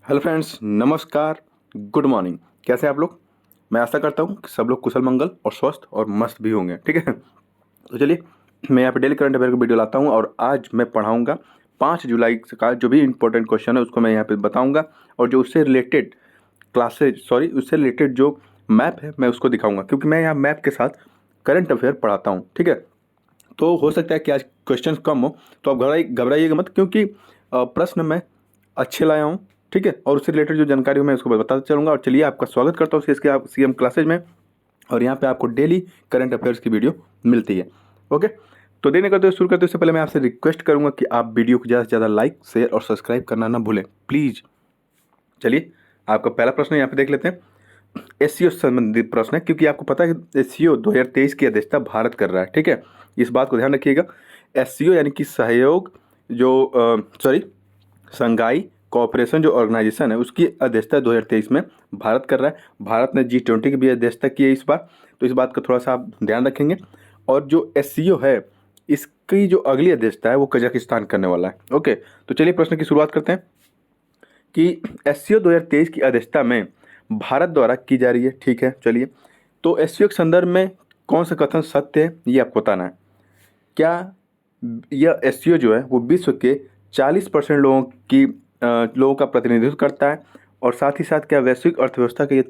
Hello friends, नमस्कार, good morning. कैसे हैं आप लोग? मैं आशा करता हूँ कि सब लोग कुशल मंगल और स्वस्थ और मस्त भी होंगे। ठीक है, तो चलिए, मैं यहाँ पे डेली करंट अफेयर का वीडियो लाता हूँ और आज मैं पढ़ाऊँगा 5 जुलाई का जो भी इंपॉर्टेंट क्वेश्चन है उसको मैं यहाँ पे बताऊँगा, और जो उससे रिलेटेड उससे रिलेटेड जो मैप है मैं उसको दिखाऊँगा, क्योंकि मैं यहाँ मैप के साथ करंट अफेयर पढ़ाता हूँ। ठीक है, तो हो सकता है कि आज क्वेश्चन कम हो, तो आप घबराइएगा मत, क्योंकि प्रश्न मैं अच्छे लाया हूँ। ठीक है, और उससे रिलेटेड जो जानकारी हो मैं उसको बताता चलूँगा। और चलिए, आपका स्वागत करता हूँ CM क्लासेज में, और यहाँ पे आपको डेली करंट अफेयर्स की वीडियो मिलती है। ओके, तो देने करते हुए शुरू करते उससे पहले मैं आपसे रिक्वेस्ट करूँगा कि आप वीडियो को ज़्यादा से ज़्यादा लाइक, शेयर और सब्सक्राइब करना ना भूलें, प्लीज़। चलिए, आपका पहला प्रश्न यहाँ पे देख लेते हैं। एससीओ से संबंधित प्रश्न है, क्योंकि आपको पता है कि एससीओ 2023 की अध्यक्षता भारत कर रहा है। ठीक है, इस बात को ध्यान रखिएगा। एससीओ यानी कि सहयोग जो संघाई कोऑपरेशन जो ऑर्गेनाइजेशन है उसकी अध्यक्षता 2023 में भारत कर रहा है। भारत ने G20 की भी अध्यक्षता की है इस बार, तो इस बात का थोड़ा सा आप ध्यान रखेंगे। और जो एससीओ है इसकी जो अगली अध्यक्षता है वो कजाकिस्तान करने वाला है। ओके, तो चलिए प्रश्न की शुरुआत करते हैं कि एससीओ 2023 की अध्यक्षता में भारत द्वारा की जा रही है। ठीक है, चलिए, तो एससीओ के संदर्भ में कौन सा कथन सत्य है ये आपको बताना है। क्या यह एससीओ जो है वो विश्व के 40% लोगों का प्रतिनिधित्व करता है, और साथ ही साथ क्या वैश्विक अर्थव्यवस्था का ये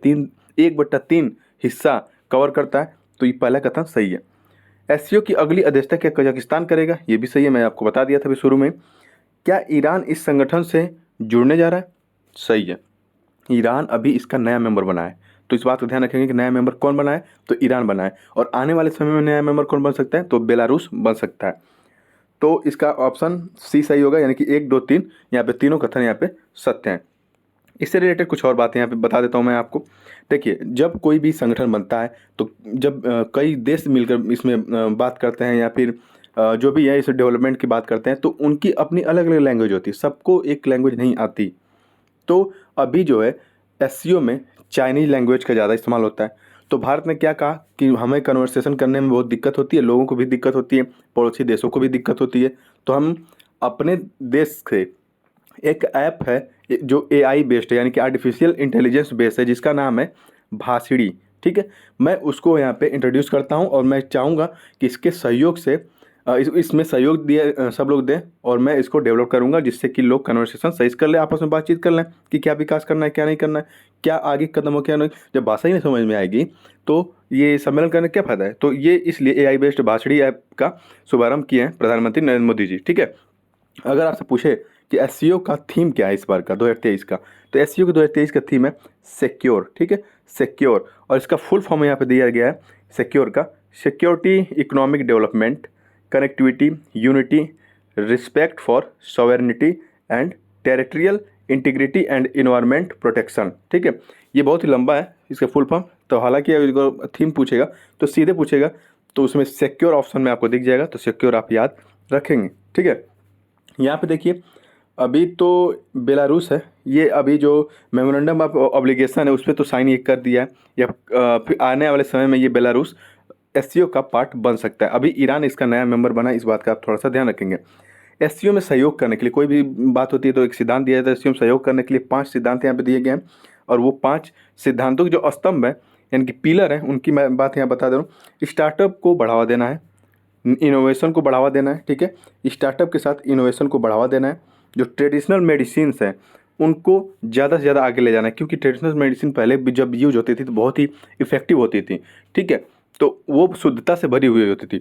1/3 हिस्सा कवर करता है? तो ये पहला कथन सही है। एससीओ की अगली अध्यक्षता क्या कजाकिस्तान करेगा? ये भी सही है, मैं आपको बता दिया था अभी शुरू में। क्या ईरान इस संगठन से जुड़ने जा रहा है? सही है, ईरान अभी इसका नया मेंबर बना है, तो इस बात को ध्यान रखेंगे कि नया मेंबर कौन बना है, तो ईरान बना है। और आने वाले समय में नया मेंबर कौन बन सकता है, तो बेलारूस बन सकता है। तो इसका ऑप्शन सी सही होगा, यानी कि 1, 2, 3 यहाँ पे तीनों कथन यहाँ पे सत्य हैं। इससे रिलेटेड कुछ और बातें यहाँ पे बता देता हूँ मैं आपको। देखिए, जब कोई भी संगठन बनता है तो जब कई देश मिलकर इसमें बात करते हैं, या फिर जो भी है इस डेवलपमेंट की बात करते हैं, तो उनकी अपनी अलग अलग लैंग्वेज होती है, सबको एक लैंग्वेज नहीं आती। तो अभी जो है एससीओ में चाइनीज लैंग्वेज का ज़्यादा इस्तेमाल होता है। तो भारत ने क्या कहा कि हमें कन्वर्सेशन करने में बहुत दिक्कत होती है, लोगों को भी दिक्कत होती है, पड़ोसी देशों को भी दिक्कत होती है, तो हम अपने देश से एक ऐप है जो एआई बेस्ड है, यानी कि आर्टिफिशियल इंटेलिजेंस बेस्ड है, जिसका नाम है भाषिणी। ठीक है, मैं उसको यहाँ पे इंट्रोड्यूस करता हूँ, और मैं चाहूँगा कि इसके सहयोग से इसमें सहयोग दिए सब लोग दें, और मैं इसको डेवलप करूँगा जिससे कि लोग कन्वर्सेशन सही से कर लें, आपस में बातचीत कर लें कि क्या विकास करना है, क्या नहीं करना है, क्या आगे कदम हो, क्या नहीं। जब भाषा ही नहीं समझ में आएगी तो ये सम्मेलन करने का क्या फ़ायदा है? तो ये इसलिए एआई बेस्ड भाषिणी ऐप का शुभारंभ किए हैं प्रधानमंत्री नरेंद्र मोदी जी। ठीक है, अगर आपसे पूछे कि एससीओ का थीम क्या है इस बार का 2023 का, तो एससीओ का 2023 का थीम है सिक्योर। ठीक है, सिक्योर, और इसका फुल फॉर्म यहाँ पे दिया गया है सिक्योर का: security, economic development, connectivity, unity, respect for sovereignty and territorial integrity and environment protection. ठीक है, ये बहुत ही लंबा है इसका फुल फॉर्म, तो हालांकि अगर थीम पूछेगा तो सीधे पूछेगा तो उसमें सिक्योर ऑप्शन में आपको दिख जाएगा, तो सिक्योर आप याद रखेंगे। ठीक है, यहाँ पे देखिए, अभी तो बेलारूस है, ये अभी जो मेमोरेंडम ऑफ ऑब्लिगेशन है उस पर तो साइन ये कर दिया है, या फिर आने वाले समय में ये बेलारूस एससीओ का पार्ट बन सकता है। अभी ईरान इसका नया मेंबर बना है, इस बात का आप थोड़ा सा ध्यान रखेंगे। एससीओ में सहयोग करने के लिए कोई भी बात होती है तो एक सिद्धांत दिया जाता है। एससीओ में सहयोग करने के लिए 5 सिद्धांत यहाँ पे दिए गए हैं, और वो 5 सिद्धांतों के जो स्तंभ है यानी कि पिलर है, उनकी मैं बात यहाँ बता दे रहा हूँ। स्टार्टअप को बढ़ावा देना है, इनोवेशन को बढ़ावा देना है। ठीक है, स्टार्टअप के साथ इनोवेशन को बढ़ावा देना है। जो ट्रेडिशनल मेडिसिन्स हैं उनको ज़्यादा से ज़्यादा आगे ले जाना है, क्योंकि ट्रेडिशनल मेडिसिन पहले भी जब यूज होती थी तो बहुत ही इफ़ेक्टिव होती थी। ठीक है, तो वो शुद्धता से भरी हुई होती थी,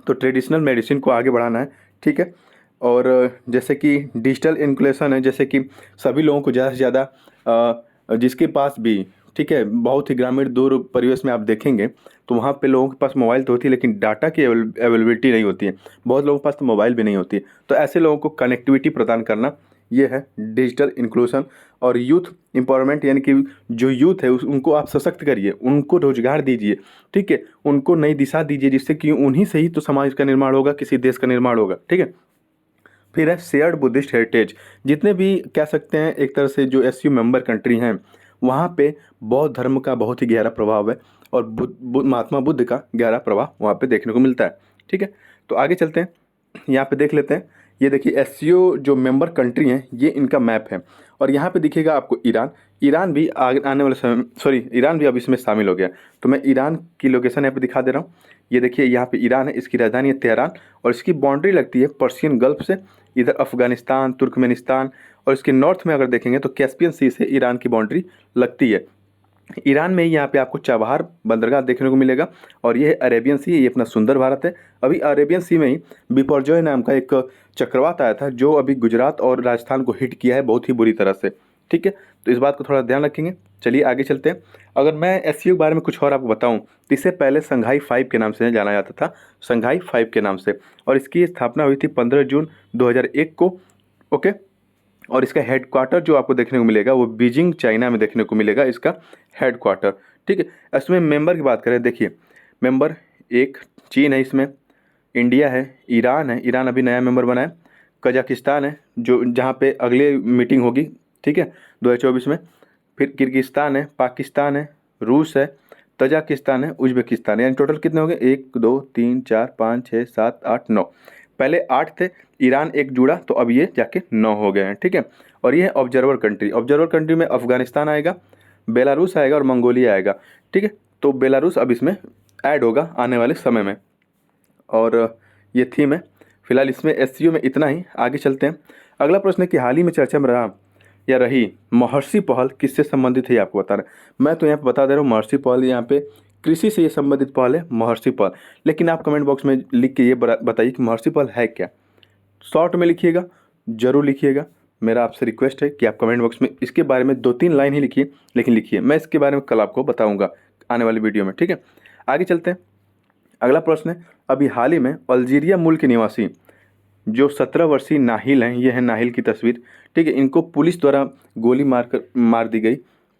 तो ट्रेडिशनल मेडिसिन को आगे बढ़ाना है। ठीक है, और जैसे कि डिजिटल इनक्लूशन है, जैसे कि सभी लोगों को ज़्यादा से ज़्यादा जिसके पास भी, ठीक है, बहुत ही ग्रामीण दूर परिवेश में आप देखेंगे तो वहाँ पे लोगों के पास मोबाइल तो होती है, लेकिन डाटा की अवेलेबिलिटी नहीं होती है। बहुत लोगों के पास तो मोबाइल भी नहीं होती है, तो ऐसे लोगों को कनेक्टिविटी प्रदान करना, ये है डिजिटल इंक्लूशन। और यूथ एम्पावरमेंट, यानी कि जो यूथ है उनको आप सशक्त करिए, उनको रोजगार दीजिए। ठीक है, उनको नई दिशा दीजिए, जिससे कि उन्हीं से ही तो समाज का निर्माण होगा, किसी देश का निर्माण होगा। ठीक है, फिर है शेयर्ड बुद्धिस्ट हेरिटेज। जितने भी कह सकते हैं एक तरह से जो एससीओ मेंबर कंट्री हैं, वहाँ पे बौद्ध धर्म का बहुत ही गहरा प्रभाव है, और महात्मा बुद्ध का गहरा प्रभाव वहाँ पे देखने को मिलता है। ठीक है, तो आगे चलते हैं, यहाँ पे देख लेते हैं ये देखिए एससीओ जो मेंबर कंट्री हैं ये इनका मैप है। और यहाँ पे दिखेगा आपको ईरान। ईरान भी आगे आने वाले समय, सॉरी ईरान भी अब इसमें शामिल हो गया। तो मैं ईरान की लोकेशन यहाँ पे दिखा दे रहा हूँ। ये देखिए यहाँ पे ईरान है, इसकी राजधानी है तेहरान और इसकी बाउंड्री लगती है पर्शियन गल्फ से। इधर अफगानिस्तान, तुर्कमेनिस्तान और इसके नॉर्थ में अगर देखेंगे तो कैस्पियन सी से ईरान की बाउंड्री लगती है। ईरान में ही यहाँ पे आपको चाबहार बंदरगाह देखने को मिलेगा। और ये है अरेबियन सी, ये अपना सुंदर भारत है। अभी अरेबियन सी में ही बिपरजॉय नाम का एक चक्रवात आया था जो अभी गुजरात और राजस्थान को हिट किया है बहुत ही बुरी तरह से। ठीक है, तो इस बात को थोड़ा ध्यान रखेंगे। चलिए आगे चलते हैं। अगर मैं एससीओ के बारे में कुछ और आपको बताऊं तो इससे पहले संघाई 5 के नाम से जाना जाता था, संघाई 5 के नाम से। और इसकी स्थापना हुई थी 15 जून 2001 को। ओके, और इसका हेडक्वार्टर जो आपको देखने को मिलेगा वो बीजिंग चाइना में देखने को मिलेगा इसका हेडक्वार्टर। ठीक है, इसमें मेंबर की बात करें, देखिए मेंबर 1 चीन है, इसमें इंडिया है, ईरान है, ईरान अभी नया मेंबर बना है, कजाकिस्तान है जो जहाँ पे अगले मीटिंग होगी, ठीक है 2024 में, फिर किर्गिस्तान है, पाकिस्तान है, रूस है, तजाकिस्तान है, उज्बेकिस्तान है। यानी टोटल कितने हो गए, 1 2 3 4 5 6 7 8 9। पहले 8 थे, ईरान एक जुड़ा तो अब ये जाके 9 हो गए हैं। ठीक है, और ये है ऑब्जर्वर कंट्री। ऑब्जर्वर कंट्री में अफगानिस्तान आएगा, बेलारूस आएगा और मंगोलिया आएगा। ठीक है, तो बेलारूस अब इसमें ऐड होगा आने वाले समय में। और ये थीम है फिलहाल इसमें एससीओ में इतना ही। आगे चलते हैं। अगला प्रश्न है कि हाल ही में चर्चा में रहा या रही महर्षि पहल किससे संबंधित है, ये आपको बता रहा है। मैं तो यहाँ पे बता दे रहा हूँ महर्षि पहल यहाँ पे कृषि से ये संबंधित पहल है, महर्षि पहल। लेकिन आप कमेंट बॉक्स में लिख के ये बताइए कि महर्षि पहल है क्या। शॉर्ट में लिखिएगा, जरूर लिखिएगा। मेरा आपसे रिक्वेस्ट है कि आप कमेंट बॉक्स में इसके बारे में 2-3 लाइन ही लिखिए, लेकिन लिखिए। मैं इसके बारे में कल आपको बताऊँगा आने वाली वीडियो में। ठीक है, आगे चलते हैं। अगला प्रश्न है, अभी हाल ही में अल्जीरिया मूल के निवासी जो 17 वर्षीय नाहिल हैं, ये है नाहिल की तस्वीर। ठीक है, इनको पुलिस द्वारा गोली मार दी गई।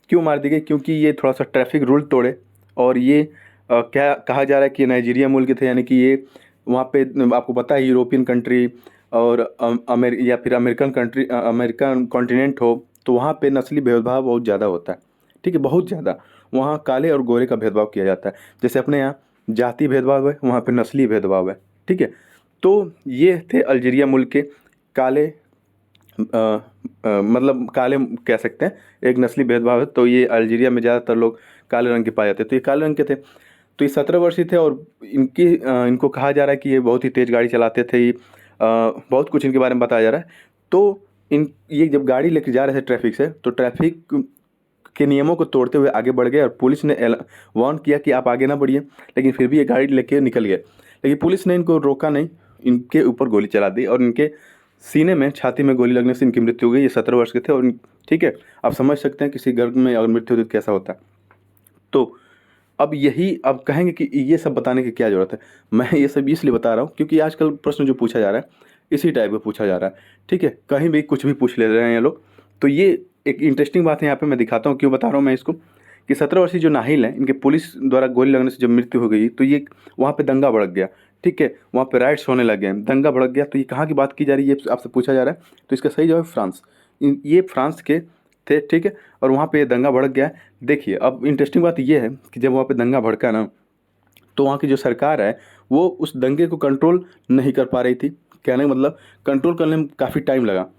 क्यों मार दी गई, क्योंकि ये थोड़ा सा ट्रैफिक रूल तोड़े। और ये क्या कहा जा रहा है कि ये नाइजीरिया मूल के थे, यानी कि ये वहाँ पे आपको पता है यूरोपियन कंट्री और या फिर अमेरिकन कंट्री, अमेरिकन कॉन्टिनेंट हो तो वहाँ पे नस्ली भेदभाव बहुत ज़्यादा होता है। ठीक है, बहुत ज़्यादा वहाँ काले और गोरे का भेदभाव किया जाता है। जैसे अपने यहाँ जाति भेदभाव है, वहाँ पे नस्ली भेदभाव है। ठीक है, तो ये थे अल्जीरिया मुल्क के काले, मतलब काले कह सकते हैं, एक नस्ली भेदभाव है। तो ये अल्जीरिया में ज़्यादातर लोग काले रंग के पाए जाते हैं, तो ये काले रंग के थे। तो ये 17 वर्षीय थे और इनको कहा जा रहा है कि ये बहुत ही तेज़ गाड़ी चलाते थे। बहुत कुछ इनके बारे में बताया जा रहा है। तो ये जब गाड़ी लेकर जा रहे थे ट्रैफिक से, तो ट्रैफिक के नियमों को तोड़ते हुए आगे बढ़ गए और पुलिस ने वार्न किया कि आप आगे ना बढ़िए, लेकिन फिर भी ये गाड़ी लेके निकल गए। लेकिन पुलिस ने इनको रोका नहीं, इनके ऊपर गोली चला दी और इनके सीने में, छाती में गोली लगने से इनकी मृत्यु हो गई। ये 17 वर्ष के थे। और ठीक है, आप समझ सकते हैं किसी गर्भ में अगर मृत्यु होती तो कैसा होता है। तो अब यही अब कहेंगे कि ये सब बताने की क्या ज़रूरत है। मैं ये सब इसलिए बता रहा हूँ क्योंकि आजकल प्रश्न जो पूछा जा रहा है इसी टाइप का पूछा जा रहा है। ठीक है, कहीं भी कुछ भी पूछ ले रहे हैं ये लोग। तो ये एक इंटरेस्टिंग बात है, यहाँ पे मैं दिखाता हूँ क्यों बता रहा हूँ मैं इसको, कि 17 वर्षीय जो नाहिल हैं, इनके पुलिस द्वारा गोली लगने से जब मृत्यु हो गई तो ये वहाँ पे दंगा भड़क गया। ठीक है, वहाँ पे राइट्स होने लगे, दंगा भड़क गया। तो ये कहाँ की बात की जा रही है, ये आपसे पूछा जा रहा है। तो इसका सही जवाब फ्रांस। ये फ्रांस के थे। ठीक है, और वहाँ पे दंगा भड़क गया। देखिए अब इंटरेस्टिंग बात ये है कि जब वहाँ पे दंगा भड़का ना, तो वहाँ की जो सरकार है वो उस दंगे को कंट्रोल नहीं कर पा रही थी। कहने का मतलब कंट्रोल करने में काफ़ी टाइम लगा।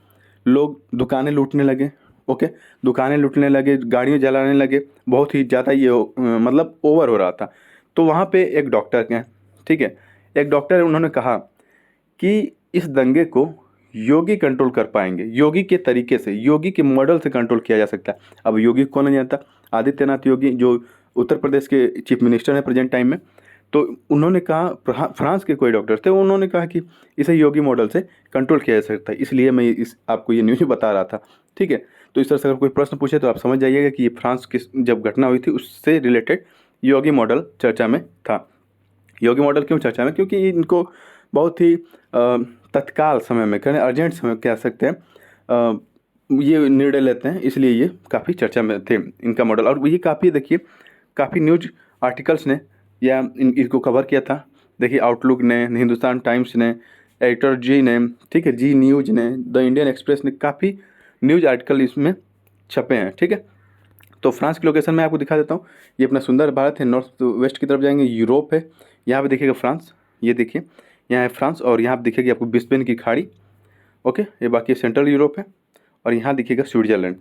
लोग दुकानें लूटने लगे। ओके, दुकानें लूटने लगे, गाड़ियाँ जलाने लगे, बहुत ही ज़्यादा ये मतलब ओवर हो रहा था। तो वहाँ पे एक डॉक्टर हैं, ठीक है, एक डॉक्टर है, उन्होंने कहा कि इस दंगे को योगी कंट्रोल कर पाएंगे, योगी के तरीके से, योगी के मॉडल से कंट्रोल किया जा सकता है। अब योगी कौन नहीं जानता, आदित्यनाथ योगी जो उत्तर प्रदेश के चीफ मिनिस्टर हैं प्रेजेंट टाइम में। तो उन्होंने कहा, फ्रांस के कोई डॉक्टर थे, उन्होंने कहा कि इसे योगी मॉडल से कंट्रोल किया जा सकता है। इसलिए मैं आपको ये न्यूज़ बता रहा था। ठीक है, तो इस तरह से अगर कोई प्रश्न पूछे तो आप समझ जाइएगा कि ये फ्रांस की जब घटना हुई थी उससे रिलेटेड योगी मॉडल चर्चा में था। योगी मॉडल क्यों चर्चा में, क्योंकि इनको बहुत ही तत्काल समय में, कहने अर्जेंट समय कह सकते हैं, ये निर्णय लेते हैं, इसलिए ये काफ़ी चर्चा में थे इनका मॉडल। और ये काफ़ी देखिए काफ़ी न्यूज आर्टिकल्स ने या इनको कवर किया था। देखिए आउटलुक ने, हिंदुस्तान टाइम्स ने, एडिटर जी ने, ठीक है, जी न्यूज़ ने, द इंडियन एक्सप्रेस ने, काफ़ी न्यूज़ आर्टिकल इसमें छपे हैं। ठीक है, तो फ्रांस की लोकेशन मैं आपको दिखा देता हूँ। ये अपना सुंदर भारत है, नॉर्थ वेस्ट की तरफ जाएंगे, यूरोप है, यहाँ पे देखिएगा फ्रांस, ये देखिए यहाँ है फ्रांस। और यहाँ पे दिखेगी आपको बिस्बेन की खाड़ी, ओके, ये बाकी सेंट्रल यूरोप है और यहाँ दिखेगा स्विट्जरलैंड।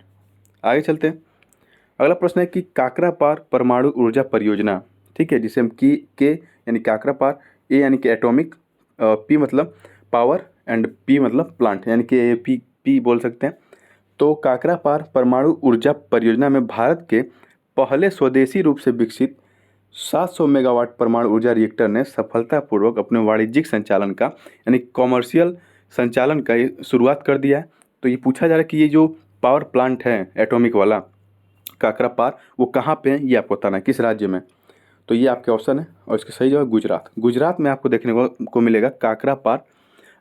आगे चलते हैं। अगला प्रश्न है कि काकरापार परमाणु ऊर्जा परियोजना, ठीक है, जिसे हम के यानी काकरापार, ए यानी कि एटॉमिक, पी मतलब पावर एंड पी मतलब प्लांट, यानी कि पी बोल सकते हैं। तो काकरापार परमाणु ऊर्जा परियोजना में भारत के पहले स्वदेशी रूप से विकसित 700 मेगावाट परमाणु ऊर्जा रिएक्टर ने सफलतापूर्वक अपने वाणिज्यिक संचालन का यानी कॉमर्शियल संचालन का शुरुआत कर दिया है। तो ये पूछा जा रहा है कि ये जो पावर प्लांट है एटॉमिक वाला काकरापार, वो कहाँ पे है, ये आपको बताना है किस राज्य में। तो ये आपके ऑप्शन है और इसका सही जवाब गुजरात। गुजरात में आपको देखने को मिलेगा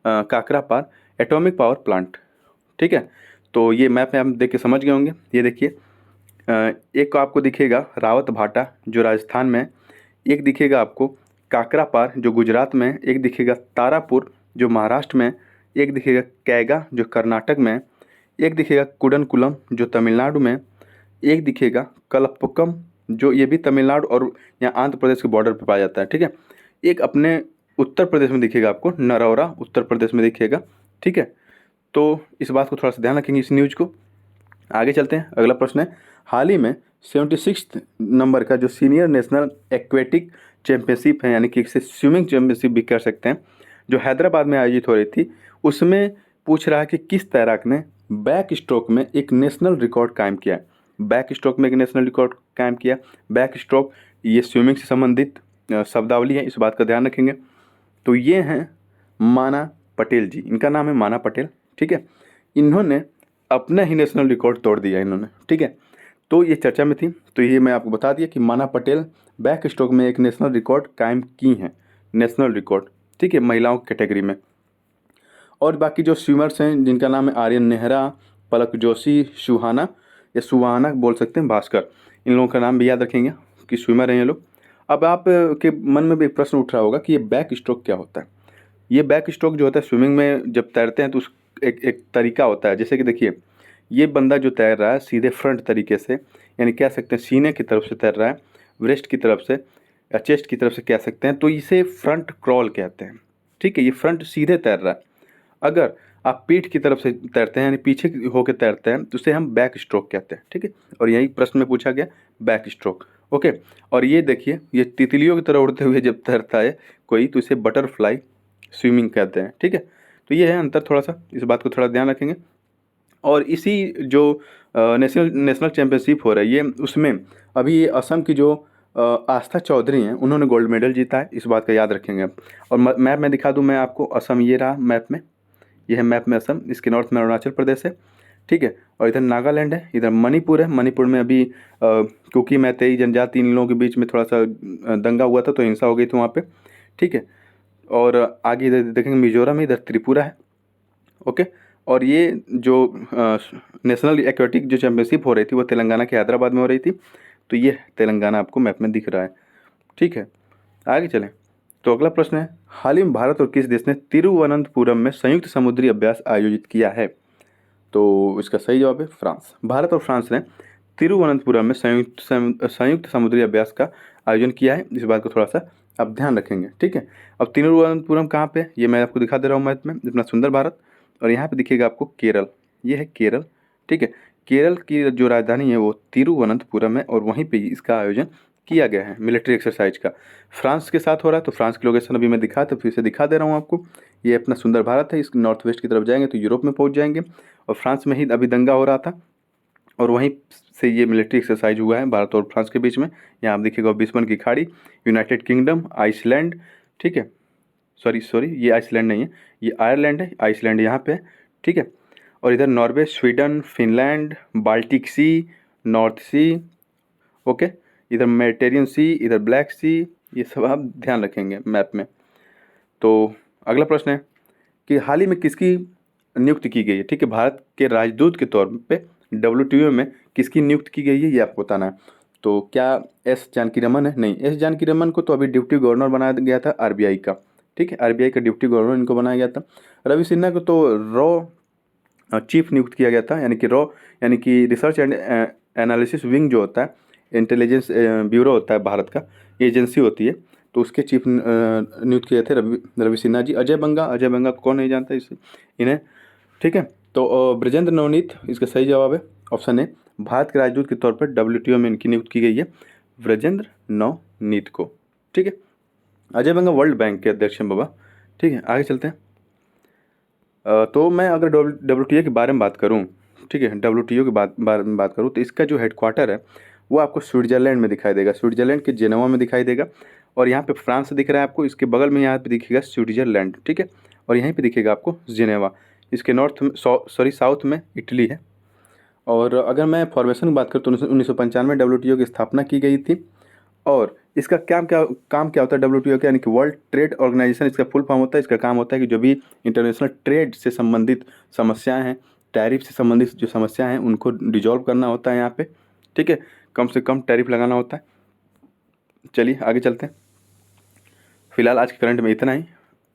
काकरापार एटॉमिक पावर प्लांट, ठीक है। तो ये मैप में आप देख के समझ गए होंगे। ये देखिए, एक आपको दिखेगा रावत भाटा जो राजस्थान में, एक दिखेगा आपको काकरापार जो गुजरात में, एक दिखेगा तारापुर जो महाराष्ट्र में, एक दिखेगा कैगा जो कर्नाटक में, एक दिखेगा कुडनकुलम जो तमिलनाडु में, एक दिखेगा कलपक्कम जो ये भी तमिलनाडु और यहाँ आंध्र प्रदेश के बॉर्डर पर पाया जाता है, ठीक है। एक अपने उत्तर प्रदेश में दिखेगा आपको, नरौरा उत्तर प्रदेश में दिखेगा, ठीक है। तो इस बात को थोड़ा सा ध्यान रखेंगे इस न्यूज को। आगे चलते हैं। अगला प्रश्न है, हाल ही में 76 नंबर का जो सीनियर नेशनल एक्वेटिक चैंपियनशिप है, यानी कि इसे स्विमिंग चैंपियनशिप भी कह सकते हैं, जो हैदराबाद में आयोजित हो रही थी, उसमें पूछ रहा है कि किस तैराक ने बैक स्ट्रोक में एक नेशनल रिकॉर्ड कायम किया है। बैक स्ट्रोक में एक नेशनल रिकॉर्ड कायम किया। बैक स्ट्रोक ये स्विमिंग से संबंधित शब्दावली है, इस बात का ध्यान रखेंगे। तो ये हैं माना पटेल जी, इनका नाम है माना पटेल, ठीक है। इन्होंने अपना ही नेशनल रिकॉर्ड तोड़ दिया इन्होंने, ठीक है। तो ये चर्चा में थी, तो ये मैं आपको बता दिया कि माना पटेल बैक स्ट्रोक में एक नेशनल रिकॉर्ड कायम की हैं, नेशनल रिकॉर्ड, ठीक है, महिलाओं की कैटेगरी में। और बाकी जो स्विमर्स हैं जिनका नाम है आर्यन नेहरा, पलक जोशी, सुहाना या सुहाना बोल सकते हैं, भास्कर, इन लोगों का नाम भी याद रखेंगे कि स्विमर हैं ये लोग। अब आप के मन में भी एक प्रश्न उठ रहा होगा कि ये बैक स्ट्रोक क्या होता है। ये बैक स्ट्रोक जो होता है स्विमिंग में जब तैरते हैं तो उस एक तरीका होता है, जैसे कि देखिए ये बंदा जो तैर रहा है सीधे फ्रंट तरीके से, यानी कह सकते हैं सीने की तरफ से तैर रहा है, ब्रेस्ट की तरफ से या चेस्ट की तरफ से कह सकते हैं, तो इसे फ्रंट क्रॉल कहते हैं, ठीक है। ये फ्रंट सीधे तैर रहा है। अगर आप पीठ की तरफ से तैरते हैं यानी पीछे होकर तैरते हैं तो उसे हम बैक स्ट्रोक कहते हैं, ठीक है। और यही प्रश्न में पूछा गया बैक स्ट्रोक, ओके। और ये देखिए, ये तितलियों की तरह उड़ते हुए जब तैरता है कोई तो इसे बटरफ्लाई स्विमिंग कहते हैं, ठीक है। तो ये है अंतर थोड़ा सा, इस बात को थोड़ा ध्यान रखेंगे। और इसी जो नेशनल चैम्पियनशिप हो रही है उसमें अभी ये असम की जो आस्था चौधरी हैं उन्होंने गोल्ड मेडल जीता है, इस बात का याद रखेंगे आप। और मैप में दिखा दूं मैं आपको, असम ये रहा मैप में, ये है मैप में असम, इसके नॉर्थ में अरुणाचल प्रदेश है, ठीक है। और इधर नागालैंड है, इधर मणिपुर है। मणिपुर में अभी कुकी मैतेई जनजाति इन लोगों के बीच में थोड़ा सा दंगा हुआ था तो हिंसा हो गई थी वहाँ पे, ठीक है। और आगे इधर देखेंगे मिजोरम है, इधर त्रिपुरा है, ओके। और ये जो नेशनल एक्वेटिक जो चैम्पियनशिप हो रही थी वो तेलंगाना के हैदराबाद में हो रही थी, तो ये तेलंगाना आपको मैप में दिख रहा है, ठीक है। आगे चलें। तो अगला प्रश्न है, हाल ही में भारत और किस देश ने तिरुवनंतपुरम में संयुक्त समुद्री अभ्यास आयोजित किया है। तो इसका सही जवाब है फ्रांस। भारत और फ्रांस ने तिरुवनंतपुरम में संयुक्त समुद्री अभ्यास का आयोजन किया है, इस बात को थोड़ा सा आप ध्यान रखेंगे, ठीक है। अब तिरुवनंतपुरम कहाँ पे, ये मैं आपको दिखा दे रहा हूँ मैप में, इतना सुंदर भारत। और यहाँ पे दिखेगा आपको केरल, ये है केरल, ठीक है। केरल की जो राजधानी है वो तिरुवनंतपुरम है और वहीं पे इसका आयोजन किया गया है मिलिट्री एक्सरसाइज का। फ्रांस के साथ हो रहा है, तो फ्रांस की लोकेशन अभी मैं दिखा तो फिर से दिखा दे रहा हूँ आपको। ये अपना सुंदर भारत है, इस नॉर्थ वेस्ट की तरफ जाएंगे तो यूरोप में पहुँच जाएंगे। और फ्रांस में ही अभी दंगा हो रहा था और वहीं से ये मिलिट्री एक्सरसाइज हुआ है भारत और फ्रांस के बीच में। यहाँ आप देखिएगा बिस्मन की खाड़ी, यूनाइटेड किंगडम, आइसलैंड, ठीक है। सॉरी ये आइसलैंड नहीं है, ये आयरलैंड है, आइसलैंड यहाँ पे है, ठीक है। और इधर नॉर्वे, स्वीडन, फिनलैंड, बाल्टिक सी, नॉर्थ सी, ओके। इधर मेडिटेरियन सी, इधर ब्लैक सी, ये सब आप ध्यान रखेंगे मैप में। तो अगला प्रश्न है कि हाल ही में किसकी नियुक्ति की गई है, ठीक है। भारत के राजदूत के तौर पे WTO में किसकी नियुक्ति की गई है ये आपको बताना है। तो क्या एस जानकी रमन है? नहीं, एस जानकी रमन को तो अभी डिप्टी गवर्नर बनाया गया था RBI का, ठीक है। RBI का डिप्टी गवर्नर इनको बनाया गया था। रवि सिन्हा को तो रॉ चीफ नियुक्त किया गया था, यानी कि रॉ यानी कि रिसर्च एंड एनालिसिस विंग जो होता है, इंटेलिजेंस ब्यूरो होता है भारत का, एजेंसी होती है, तो उसके चीफ नियुक्त किए थे रवि सिन्हा जी। अजय बंगा को कौन नहीं जानता इसे, इन्हें, ठीक है। तो ब्रजेंद्र नवनीत इसका सही जवाब है, ऑप्शन ए। भारत के राजदूत के तौर पर WTO में इनकी नियुक्ति की गई है ब्रजेंद्र नवनीत को। ठीक है। अजय बंगा वर्ल्ड बैंक के अध्यक्ष हैं बाबा। ठीक है, आगे चलते हैं। तो मैं अगर WTO के बारे में बात करूं, ठीक है, WTO के बारे में बात करूं, तो इसका जो हेडक्वार्टर है वो आपको स्विट्जरलैंड में दिखाई देगा, स्विट्जरलैंड के जेनेवा में दिखाई देगा। और यहाँ पे फ्रांस दिख रहा है आपको, इसके बगल में यहाँ पे दिखेगा स्विट्जरलैंड। ठीक है, और यहीं पे दिखेगा आपको जेनेवा। इसके नॉर्थ में साउथ में इटली है। और अगर मैं फॉर्मेशन की बात करूँ तो 1995 में WTO की स्थापना की गई थी। और इसका काम क्या होता है WTO का, यानी कि वर्ल्ड ट्रेड ऑर्गेनाइजेशन इसका फुल फॉर्म होता है। इसका काम होता है कि जो भी इंटरनेशनल ट्रेड से संबंधित समस्याएं हैं, टैरिफ से संबंधित जो समस्याएं हैं, उनको डिजॉल्व करना होता है यहाँ पे। ठीक है, कम से कम टैरिफ लगाना होता है। चलिए आगे चलते हैं। फिलहाल आज के करंट में इतना ही,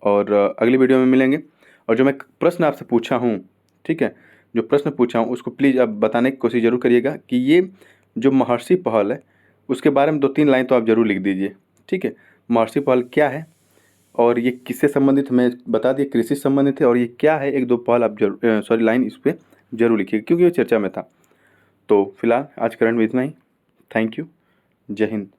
और अगली वीडियो में मिलेंगे। और जो मैं प्रश्न आपसे पूछा हूँ, ठीक है, जो प्रश्न पूछा हूँ उसको प्लीज़ आप बताने की कोशिश ज़रूर करिएगा कि ये जो महर्षि पहल है उसके बारे में 2-3 लाइन तो आप ज़रूर लिख दीजिए। ठीक है, महर्षि पहल क्या है और ये किससे संबंधित, मैं बता दिए कृषि से संबंधित है, और ये क्या है, 1-2 पहल आप जरूर लाइन इस पर जरूर लिखिएगा क्योंकि ये चर्चा में था। तो फिलहाल आज करंट में इतना ही। Thank you. जय हिंद।